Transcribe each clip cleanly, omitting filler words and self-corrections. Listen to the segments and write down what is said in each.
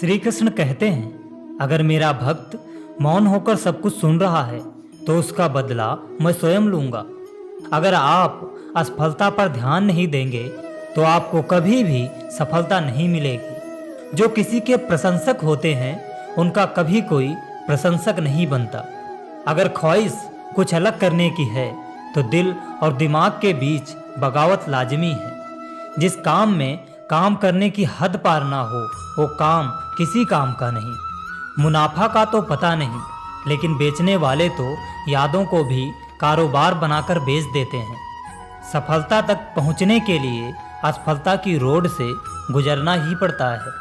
श्री कृष्ण कहते हैं, अगर मेरा भक्त मौन होकर सब कुछ सुन रहा है तो उसका बदला मैं स्वयं लूंगा। अगर आप असफलता पर ध्यान नहीं देंगे तो आपको कभी भी सफलता नहीं मिलेगी। जो किसी के प्रशंसक होते हैं उनका कभी कोई प्रशंसक नहीं बनता। अगर ख्वाहिश कुछ अलग करने की है तो दिल और दिमाग के बीच बगावत लाजमी है। जिस काम में काम करने की हद पार ना हो वो काम किसी काम का नहीं। मुनाफा का तो पता नहीं, लेकिन बेचने वाले तो यादों को भी कारोबार बनाकर बेच देते हैं। सफलता तक पहुंचने के लिए असफलता की रोड से गुजरना ही पड़ता है।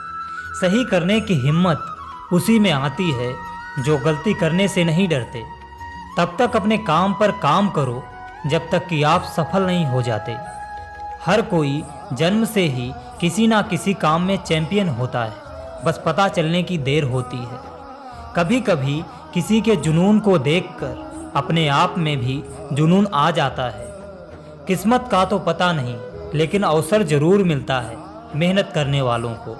सही करने की हिम्मत उसी में आती है जो गलती करने से नहीं डरते। तब तक अपने काम पर काम करो जब तक कि आप सफल नहीं हो जाते। हर कोई जन्म से ही किसी ना किसी काम में चैंपियन होता है, बस पता चलने की देर होती है। कभी कभी किसी के जुनून को देखकर अपने आप में भी जुनून आ जाता है। किस्मत का तो पता नहीं, लेकिन अवसर जरूर मिलता है मेहनत करने वालों को।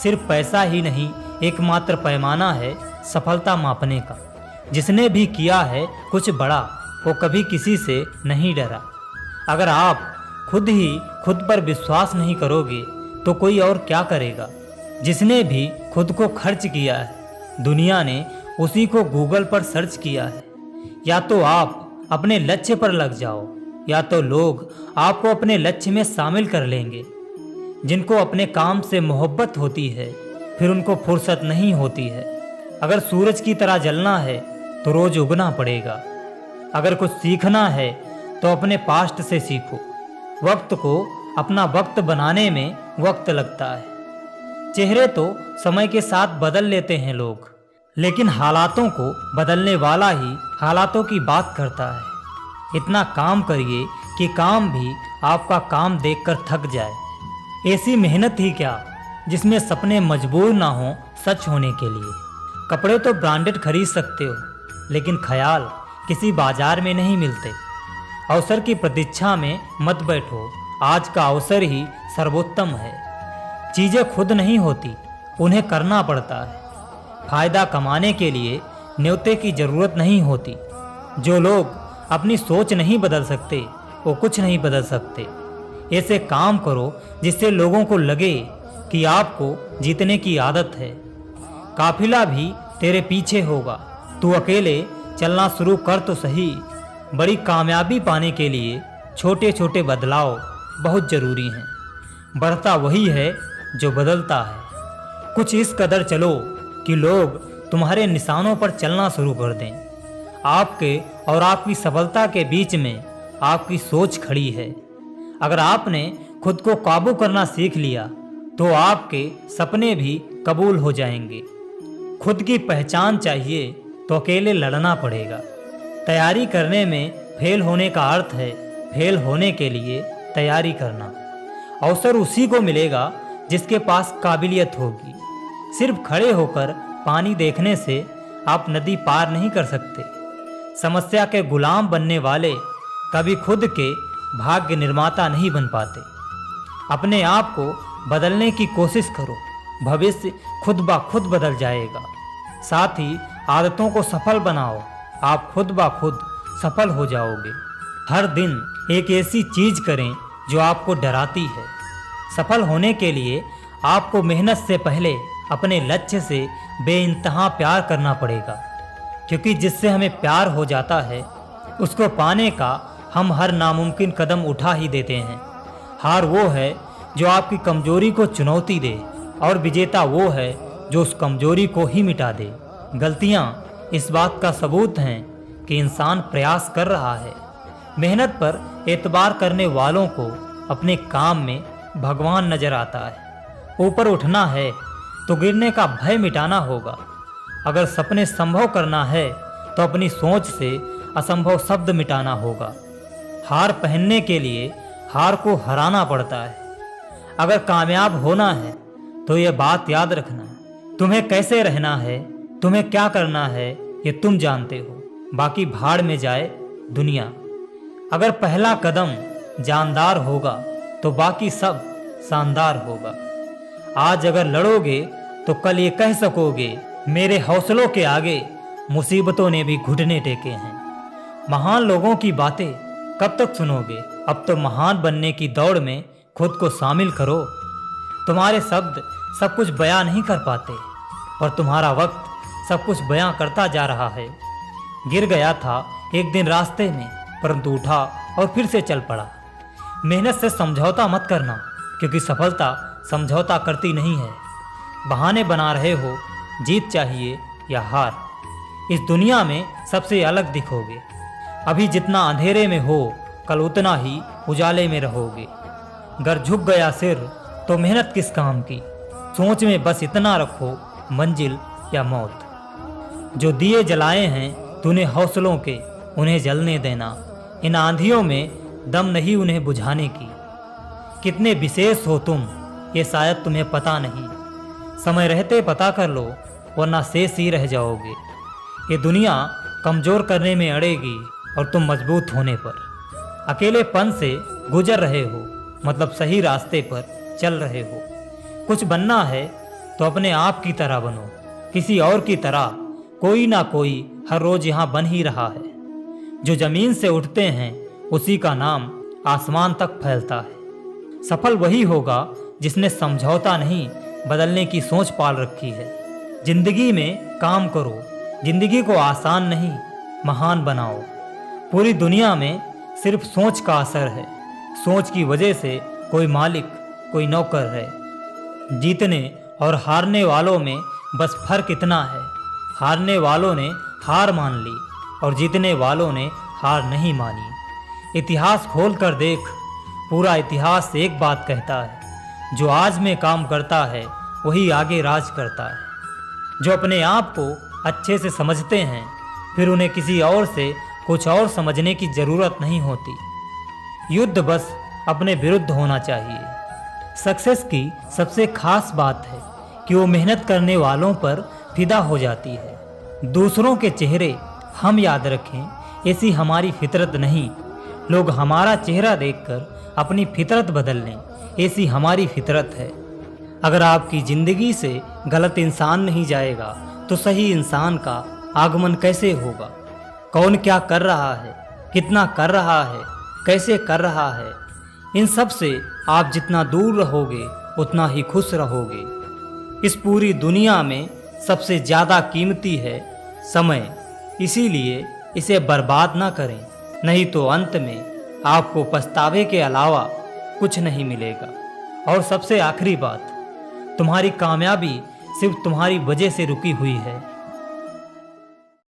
सिर्फ पैसा ही नहीं एकमात्र पैमाना है सफलता मापने का। जिसने भी किया है कुछ बड़ा वो कभी किसी से नहीं डरा। अगर आप खुद ही खुद पर विश्वास नहीं करोगे तो कोई और क्या करेगा। जिसने भी खुद को खर्च किया है दुनिया ने उसी को गूगल पर सर्च किया है। या तो आप अपने लक्ष्य पर लग जाओ या तो लोग आपको अपने लक्ष्य में शामिल कर लेंगे। जिनको अपने काम से मोहब्बत होती है फिर उनको फुर्सत नहीं होती है। अगर सूरज की तरह जलना है तो रोज उगना पड़ेगा। अगर कुछ सीखना है तो अपने पास्ट से सीखो। वक्त को अपना वक्त बनाने में वक्त लगता है। चेहरे तो समय के साथ बदल लेते हैं लोग, लेकिन हालातों को बदलने वाला ही हालातों की बात करता है। इतना काम करिए कि काम भी आपका काम देखकर थक जाए। ऐसी मेहनत ही क्या जिसमें सपने मजबूर ना हो सच होने के लिए। कपड़े तो ब्रांडेड खरीद सकते हो, लेकिन ख्याल किसी बाजार में नहीं मिलते। अवसर की प्रतीक्षा में मत बैठो, आज का अवसर ही सर्वोत्तम है। चीज़ें खुद नहीं होती, उन्हें करना पड़ता है। फायदा कमाने के लिए न्योते की जरूरत नहीं होती। जो लोग अपनी सोच नहीं बदल सकते वो कुछ नहीं बदल सकते। ऐसे काम करो जिससे लोगों को लगे कि आपको जीतने की आदत है। काफिला भी तेरे पीछे होगा, तू अकेले चलना शुरू कर तो सही। बड़ी कामयाबी पाने के लिए छोटे छोटे बदलाव बहुत ज़रूरी हैं। बढ़ता वही है जो बदलता है। कुछ इस कदर चलो कि लोग तुम्हारे निशानों पर चलना शुरू कर दें। आपके और आपकी सफलता के बीच में आपकी सोच खड़ी है। अगर आपने खुद को काबू करना सीख लिया तो आपके सपने भी कबूल हो जाएंगे। खुद की पहचान चाहिए तो अकेले लड़ना पड़ेगा। तैयारी करने में फेल होने का अर्थ है फेल होने के लिए तैयारी करना। अवसर उसी को मिलेगा जिसके पास काबिलियत होगी। सिर्फ खड़े होकर पानी देखने से आप नदी पार नहीं कर सकते। समस्या के गुलाम बनने वाले कभी खुद के भाग्य निर्माता नहीं बन पाते। अपने आप को बदलने की कोशिश करो, भविष्य खुद ब खुद बदल जाएगा। साथ ही आदतों को सफल बनाओ, आप खुद ब खुद सफल हो जाओगे। हर दिन एक ऐसी चीज करें जो आपको डराती है। सफल होने के लिए आपको मेहनत से पहले अपने लक्ष्य से बेइंतहा प्यार करना पड़ेगा, क्योंकि जिससे हमें प्यार हो जाता है उसको पाने का हम हर नामुमकिन कदम उठा ही देते हैं। हार वो है जो आपकी कमजोरी को चुनौती दे और विजेता वो है जो उस कमजोरी को ही मिटा दे। गलतियाँ इस बात का सबूत हैं कि इंसान प्रयास कर रहा है। मेहनत पर एतबार करने वालों को अपने काम में भगवान नजर आता है। ऊपर उठना है तो गिरने का भय मिटाना होगा। अगर सपने संभव करना है तो अपनी सोच से असंभव शब्द मिटाना होगा। हार पहनने के लिए हार को हराना पड़ता है। अगर कामयाब होना है तो यह बात याद रखना, तुम्हें कैसे रहना है, तुम्हें क्या करना है ये तुम जानते हो, बाकी भाड़ में जाए दुनिया। अगर पहला कदम जानदार होगा तो बाकी सब शानदार होगा। आज अगर लड़ोगे तो कल ये कह सकोगे, मेरे हौसलों के आगे मुसीबतों ने भी घुटने टेके हैं। महान लोगों की बातें कब तक सुनोगे? अब तो महान बनने की दौड़ में खुद को शामिल करो। तुम्हारे शब्द सब कुछ बयां नहीं कर पाते, पर तुम्हारा वक्त सब कुछ बयां करता जा रहा है। गिर गया था एक दिन रास्ते में, परंतु उठा और फिर से चल पड़ा। मेहनत से समझौता मत करना, क्योंकि सफलता समझौता करती नहीं है। बहाने बना रहे हो, जीत चाहिए या हार। इस दुनिया में सबसे अलग दिखोगे। अभी जितना अंधेरे में हो, कल उतना ही उजाले में रहोगे। अगर झुक गया सिर तो मेहनत किस काम की। सोच में बस इतना रखो, मंजिल या मौत। जो दिए जलाए हैं तूने हौसलों के, उन्हें जलने देना। इन आंधियों में दम नहीं उन्हें बुझाने की। कितने विशेष हो तुम, ये शायद तुम्हें पता नहीं। समय रहते पता कर लो, वरना शेष ही रह जाओगे। ये दुनिया कमज़ोर करने में अड़ेगी और तुम मजबूत होने पर। अकेलेपन से गुजर रहे हो, मतलब सही रास्ते पर चल रहे हो। कुछ बनना है तो अपने आप की तरह बनो, किसी और की तरह कोई ना कोई हर रोज़ यहाँ बन ही रहा है। जो ज़मीन से उठते हैं उसी का नाम आसमान तक फैलता है। सफल वही होगा जिसने समझौता नहीं, बदलने की सोच पाल रखी है। जिंदगी में काम करो, जिंदगी को आसान नहीं महान बनाओ। पूरी दुनिया में सिर्फ सोच का असर है। सोच की वजह से कोई मालिक, कोई नौकर है। जीतने और हारने वालों में बस फर्क इतना है, हारने वालों ने हार मान ली और जीतने वालों ने हार नहीं मानी। इतिहास खोल कर देख, पूरा इतिहास एक बात कहता है, जो आज में काम करता है वही आगे राज करता है। जो अपने आप को अच्छे से समझते हैं, फिर उन्हें किसी और से कुछ और समझने की ज़रूरत नहीं होती। युद्ध बस अपने विरुद्ध होना चाहिए। सक्सेस की सबसे खास बात है कि वो मेहनत करने वालों पर फिदा हो जाती है। दूसरों के चेहरे हम याद रखें, ऐसी हमारी फितरत नहीं। लोग हमारा चेहरा देखकर अपनी फितरत बदल लें, ऐसी हमारी फितरत है। अगर आपकी ज़िंदगी से गलत इंसान नहीं जाएगा तो सही इंसान का आगमन कैसे होगा? कौन क्या कर रहा है, कितना कर रहा है, कैसे कर रहा है, इन सब से आप जितना दूर रहोगे उतना ही खुश रहोगे। इस पूरी दुनिया में सबसे ज़्यादा कीमती है समय, इसीलिए इसे बर्बाद ना करें, नहीं तो अंत में आपको पछतावे के अलावा कुछ नहीं मिलेगा। और सबसे आखिरी बात, तुम्हारी कामयाबी सिर्फ तुम्हारी वजह से रुकी हुई है।